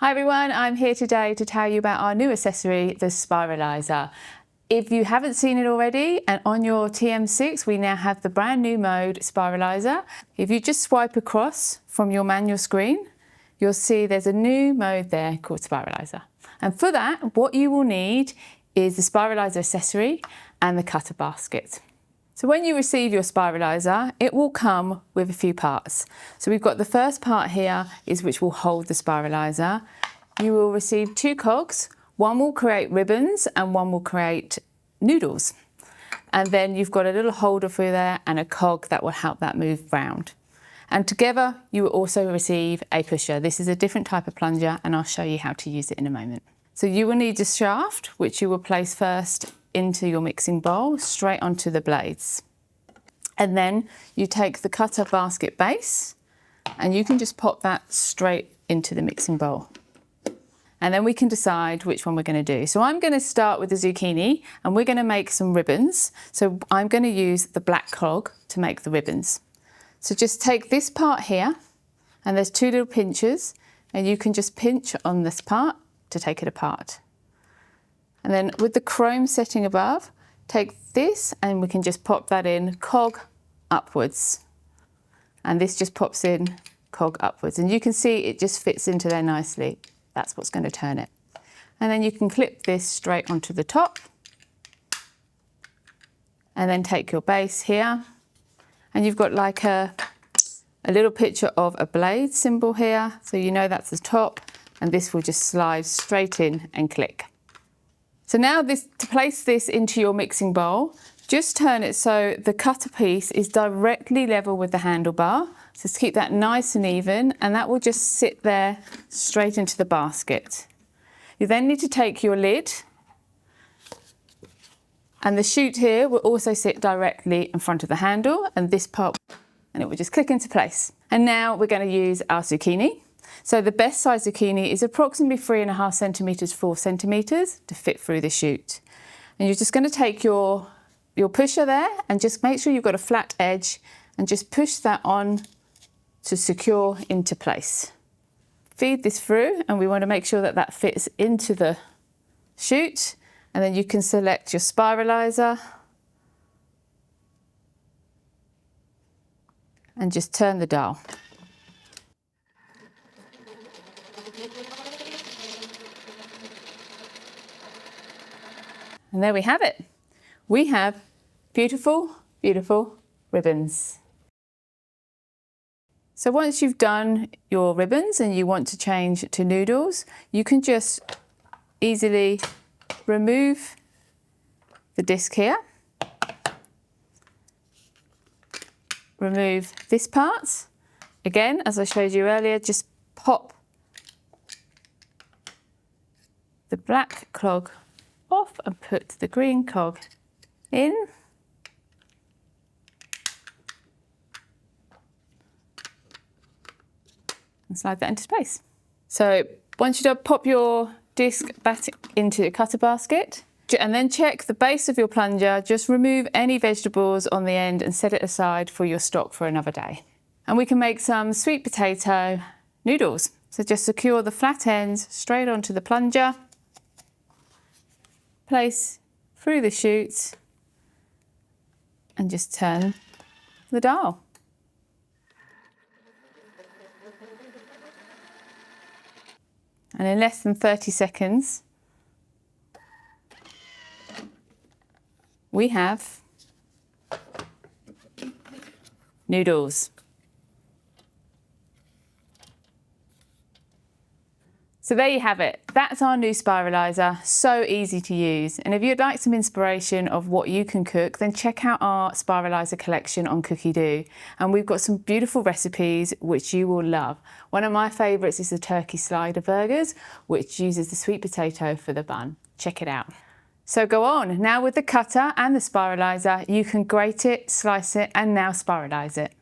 Hi everyone, I'm here today to tell you about our new accessory, the Spiralizer. If you haven't seen it already, and on your TM6 we now have the brand new mode Spiralizer. If you just swipe across from your manual screen, you'll see there's a new mode there called Spiralizer. And for that, what you will need is the Spiralizer accessory and the cutter basket. So when you receive your Spiralizer, it will come with a few parts. So we've got the first part here is which will hold the Spiralizer. You will receive two cogs. One will create ribbons and one will create noodles. And then you've got a little holder through there and a cog that will help that move round. And together you will also receive a pusher. This is a different type of plunger and I'll show you how to use it in a moment. So you will need the shaft, which you will place first into your mixing bowl, straight onto the blades. And then you take the cutter basket base and you can just pop that straight into the mixing bowl. And then we can decide which one we're going to do. So I'm going to start with the zucchini and we're going to make some ribbons. So I'm going to use the black clog to make the ribbons. So just take this part here and there's two little pinchers and you can just pinch on this part to take it apart. And then with the chrome setting above, take this and we can just pop that in cog upwards. And this just pops in cog upwards. And you can see it just fits into there nicely. That's what's going to turn it. And then you can clip this straight onto the top. And then take your base here. And you've got like a little picture of a blade symbol here. So you know that's the top. And this will just slide straight in and click. So now to place this into your mixing bowl, just turn it so the cutter piece is directly level with the handlebar. So to keep that nice and even, and that will just sit there straight into the basket. You then need to take your lid, and the chute here will also sit directly in front of the handle, and this part, and it will just click into place. And now we're going to use our zucchini. So the best size zucchini is approximately 3.5 centimetres, 4 centimetres to fit through the chute. And you're just going to take your pusher there and just make sure you've got a flat edge and just push that on to secure into place. Feed this through and we want to make sure that that fits into the chute, and then you can select your Spiralizer and just turn the dial. And there we have it. We have beautiful, beautiful ribbons. So once you've done your ribbons and you want to change to noodles, you can just easily remove the disc here. Remove this part. Again, as I showed you earlier, just pop the black clog off and put the green cog in. And slide that into space. So once you're done, pop your disc back into your cutter basket and then check the base of your plunger. Just remove any vegetables on the end and set it aside for your stock for another day. And we can make some sweet potato noodles. So just secure the flat ends straight onto the plunger. Place through the chute and just turn the dial. And in less than 30 seconds, we have noodles. So there you have it. That's our new Spiralizer, so easy to use. And if you'd like some inspiration of what you can cook, then check out our Spiralizer collection on Cookie-Doo. And we've got some beautiful recipes which you will love. One of my favourites is the turkey slider burgers, which uses the sweet potato for the bun. Check it out. So go on, now with the cutter and the Spiralizer, you can grate it, slice it, and now spiralize it.